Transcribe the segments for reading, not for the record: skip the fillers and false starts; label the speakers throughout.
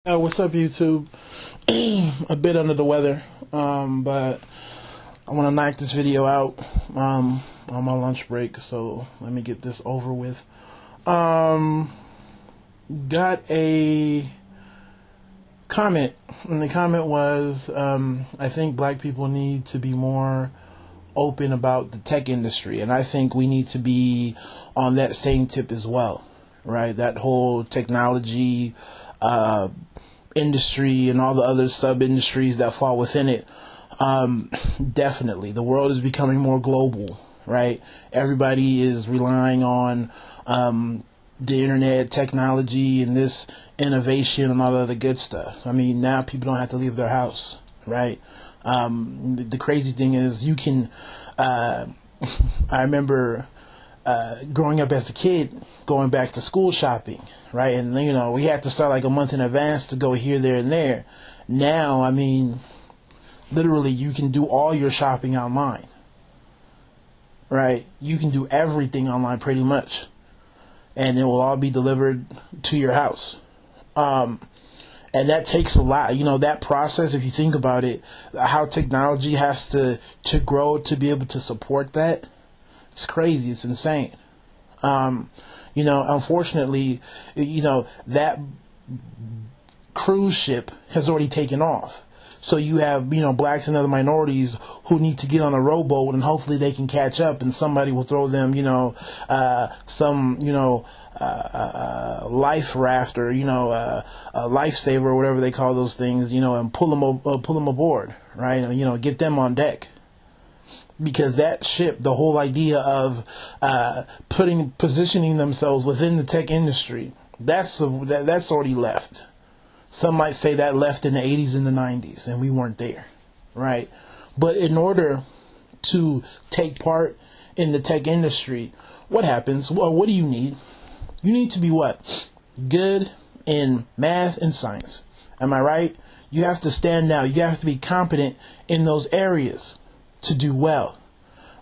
Speaker 1: What's up, YouTube? A bit under the weather, but I want to knock this video out on my lunch break, so let me get this over with. Got a comment, and the comment was, I think black people need to be more open about the tech industry, and I think we need to be on that same tip as well, right? That whole technology industry and all the other sub-industries that fall within it. Definitely, the world is becoming more global, right? Everybody is relying on the internet, technology, and this innovation and all the other good stuff. I mean, now people don't have to leave their house, right? The crazy thing is you can, I remember growing up as a kid, going back to school shopping, right? And, you know, we had to start like a month in advance to go here, there, and there. Now, I mean, literally, you can do all your shopping online, right? You can do everything online pretty much, and it will all be delivered to your house. And that takes a lot. You know, that process, if you think about it, how technology has to grow to be able to support that, it's crazy. It's insane. You know, unfortunately, you know, that cruise ship has already taken off. So you have, you know, blacks and other minorities who need to get on a rowboat, and hopefully they can catch up, and somebody will throw them, you know, some, you know, life raft, or, you know, a lifesaver, or whatever they call those things, you know, and pull them aboard, right? And, you know, get them on deck. Because that ship, the whole idea of positioning themselves within the tech industry, that's already left. Some might say that left in the 80s and the 90s, and we weren't there, right? But in order to take part in the tech industry, what happens? Well, what do you need? You need to be what? Good in math and science. Am I right? You have to stand out. You have to be competent in those areas to do well.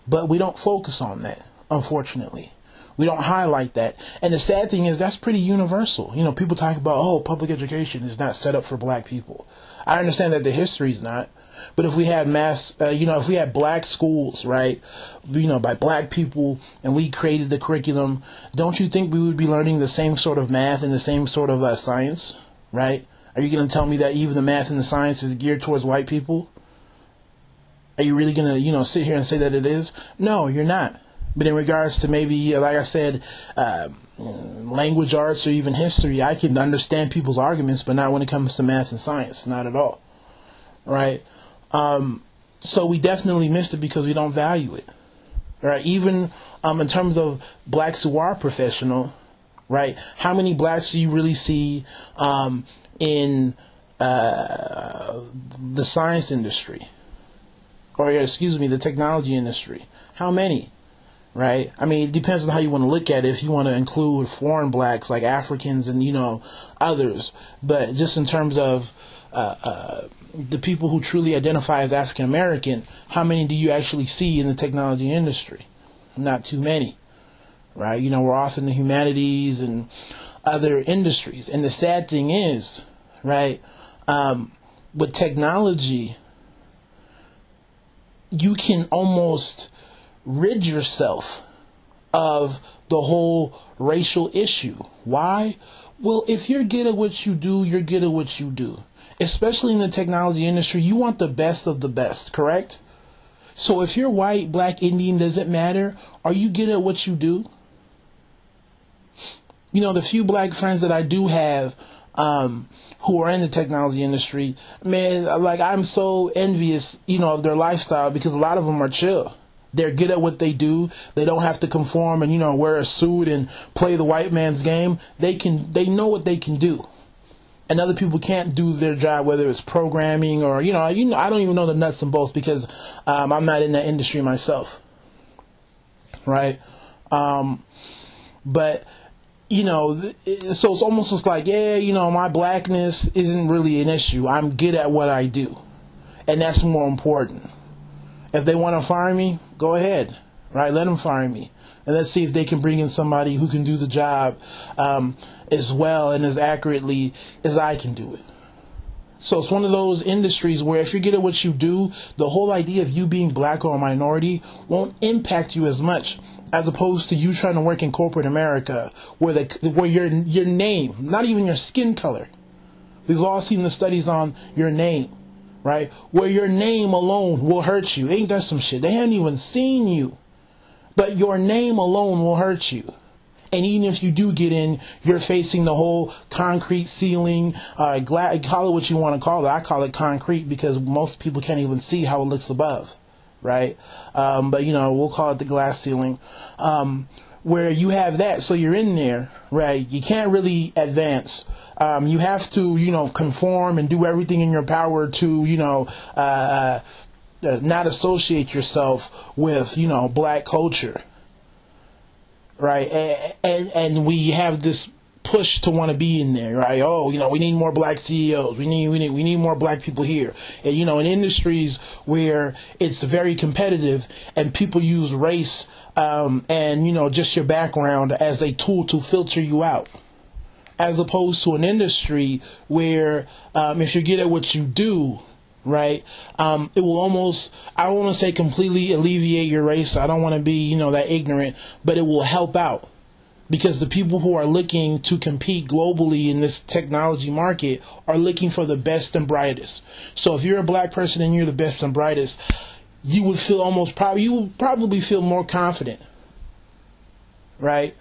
Speaker 1: But we don't focus on that, unfortunately. We don't highlight that. And the sad thing is that's pretty universal. You know, people talk about, oh, public education is not set up for black people. I understand that the history is not. But if we had if we had black schools, right, you know, by black people, and we created the curriculum, don't you think we would be learning the same sort of math and the same sort of science, right? Are you going to tell me that even the math and the science is geared towards white people? Are you really going to, you know, sit here and say that it is? No, you're not. But in regards to maybe, like I said, language arts or even history, I can understand people's arguments, but not when it comes to math and science. Not at all. Right? So we definitely missed it because we don't value it. Right? Even in terms of blacks who are professional, right? How many blacks do you really see in the science industry? Or, excuse me, the technology industry? How many? Right? I mean, it depends on how you want to look at it. If you want to include foreign blacks like Africans and, you know, others. But just in terms of the people who truly identify as African American, how many do you actually see in the technology industry? Not too many. Right? You know, we're off in the humanities and other industries. And the sad thing is, right, with technology, you can almost rid yourself of the whole racial issue. Why? Well, if you're good at what you do, you're good at what you do. Especially in the technology industry, you want the best of the best, correct? So if you're white, black, Indian, does it matter? Are you good at what you do? You know, the few black friends that I do have who are in the technology industry, man, like, I'm so envious, you know, of their lifestyle, because a lot of them are chill. They're good at what they do. They don't have to conform and, you know, wear a suit and play the white man's game. They know what they can do. And other people can't do their job, whether it's programming or, you know, I don't even know the nuts and bolts because I'm not in that industry myself. Right? But you know, so it's almost just like, yeah, you know, my blackness isn't really an issue. I'm good at what I do. And that's more important. If they want to fire me, go ahead. right? Let them fire me. And let's see if they can bring in somebody who can do the job as well and as accurately as I can do it. So it's one of those industries where if you're good at what you do, the whole idea of you being black or a minority won't impact you as much as opposed to you trying to work in corporate America where your name, not even your skin color. We've all seen the studies on your name, right? Where your name alone will hurt you. Ain't that some shit? They haven't even seen you, but your name alone will hurt you. And even if you do get in, you're facing the whole concrete ceiling, call it what you want to call it. I call it concrete because most people can't even see how it looks above, right? But, we'll call it the glass ceiling, where you have that. So you're in there, right? You can't really advance. You have to, conform and do everything in your power to, not associate yourself with, black culture. Right, and we have this push to want to be in there, right? Oh, we need more black CEOs. We need more black people here. And in industries where it's very competitive and people use race and just your background as a tool to filter you out, as opposed to an industry where if you're good at what you do, right, it will almost, I don't want to say completely alleviate your race. I don't want to be, that ignorant, but it will help out because the people who are looking to compete globally in this technology market are looking for the best and brightest. So if you're a black person and you're the best and brightest, you would feel you would probably feel more confident, right?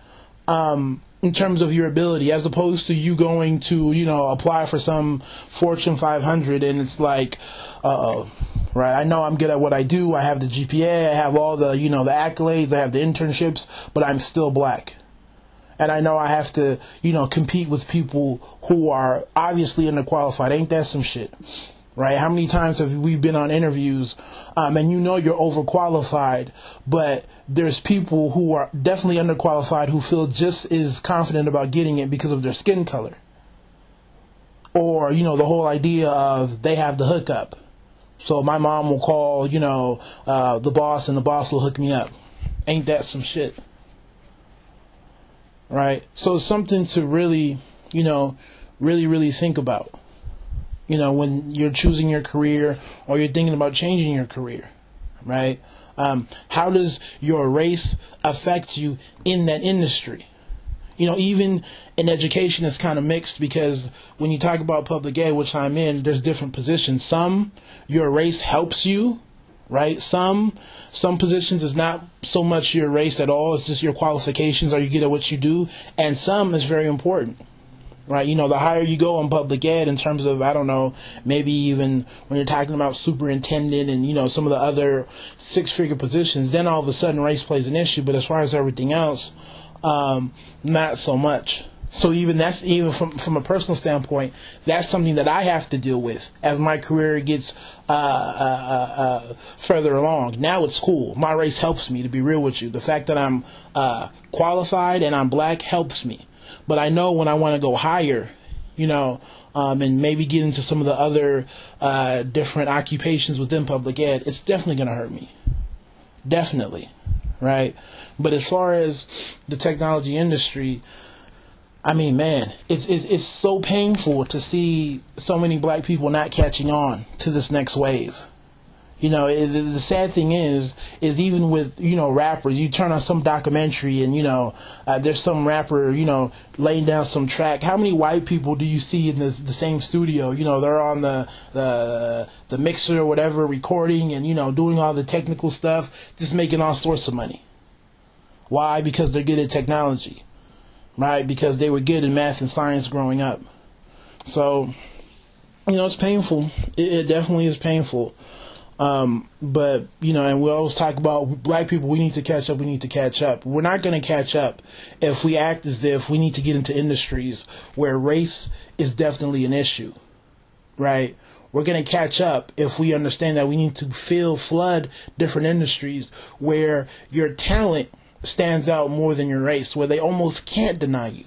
Speaker 1: In terms of your ability, as opposed to you going to, apply for some Fortune 500 and it's like, right, I know I'm good at what I do. I have the GPA, I have all the, the accolades, I have the internships, but I'm still black. And I know I have to, compete with people who are obviously underqualified. Ain't that some shit? Right? How many times have we been on interviews and you're overqualified, but there's people who are definitely underqualified who feel just as confident about getting it because of their skin color. Or, the whole idea of they have the hookup. So my mom will call, the boss and the boss will hook me up. Ain't that some shit? Right? So it's something to really, really think about. When you're choosing your career or you're thinking about changing your career, right? How does your race affect you in that industry? Even in education, it's kind of mixed because when you talk about public ed, which I'm in, there's different positions. Some, your race helps you, right? Some positions is not so much your race at all. It's just your qualifications. Are you good at what you do? And some is very important. Right, the higher you go in public ed in terms of, I don't know, maybe even when you're talking about superintendent and, some of the other six-figure positions, then all of a sudden race plays an issue. But as far as everything else, not so much. So even from a personal standpoint, that's something that I have to deal with as my career gets further along. Now it's cool. My race helps me, to be real with you. The fact that I'm qualified and I'm black helps me. But I know when I want to go higher, and maybe get into some of the other different occupations within public ed, it's definitely going to hurt me. Definitely. Right? But as far as the technology industry, I mean, man, it's so painful to see so many black people not catching on to this next wave. The sad thing is even with, rappers, you turn on some documentary and, there's some rapper, laying down some track. How many white people do you see in the same studio? They're on the mixer or whatever, recording and, doing all the technical stuff, just making all sorts of money. Why? Because they're good at technology, right? Because they were good in math and science growing up. So, it's painful. It definitely is painful. But, and we always talk about black people, we need to catch up. We're not going to catch up if we act as if we need to get into industries where race is definitely an issue, right? We're going to catch up if we understand that we need to flood different industries where your talent stands out more than your race, where they almost can't deny you.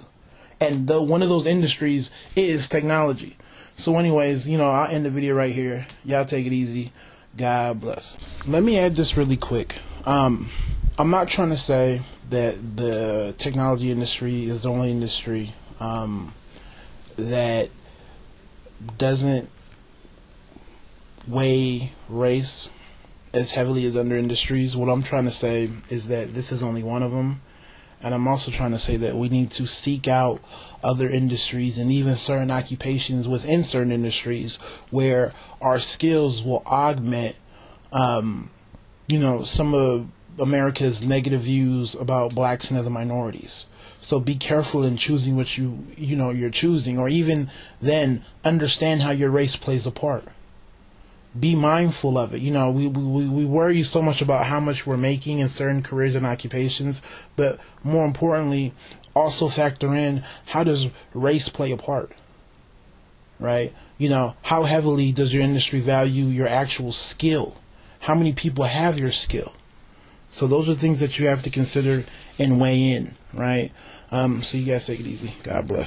Speaker 1: And one of those industries is technology. So anyways, I'll end the video right here. Y'all take it easy. God bless. Let me add this really quick. I'm not trying to say that the technology industry is the only industry that doesn't weigh race as heavily as other industries. What I'm trying to say is that this is only one of them. And I'm also trying to say that we need to seek out other industries and even certain occupations within certain industries where our skills will augment, some of America's negative views about blacks and other minorities. So be careful in choosing what you're choosing, or even then understand how your race plays a part. Be mindful of it. We worry so much about how much we're making in certain careers and occupations, but more importantly, also factor in, how does race play a part? Right? How heavily does your industry value your actual skill? How many people have your skill? So those are things that you have to consider and weigh in, right? So you guys take it easy. God bless.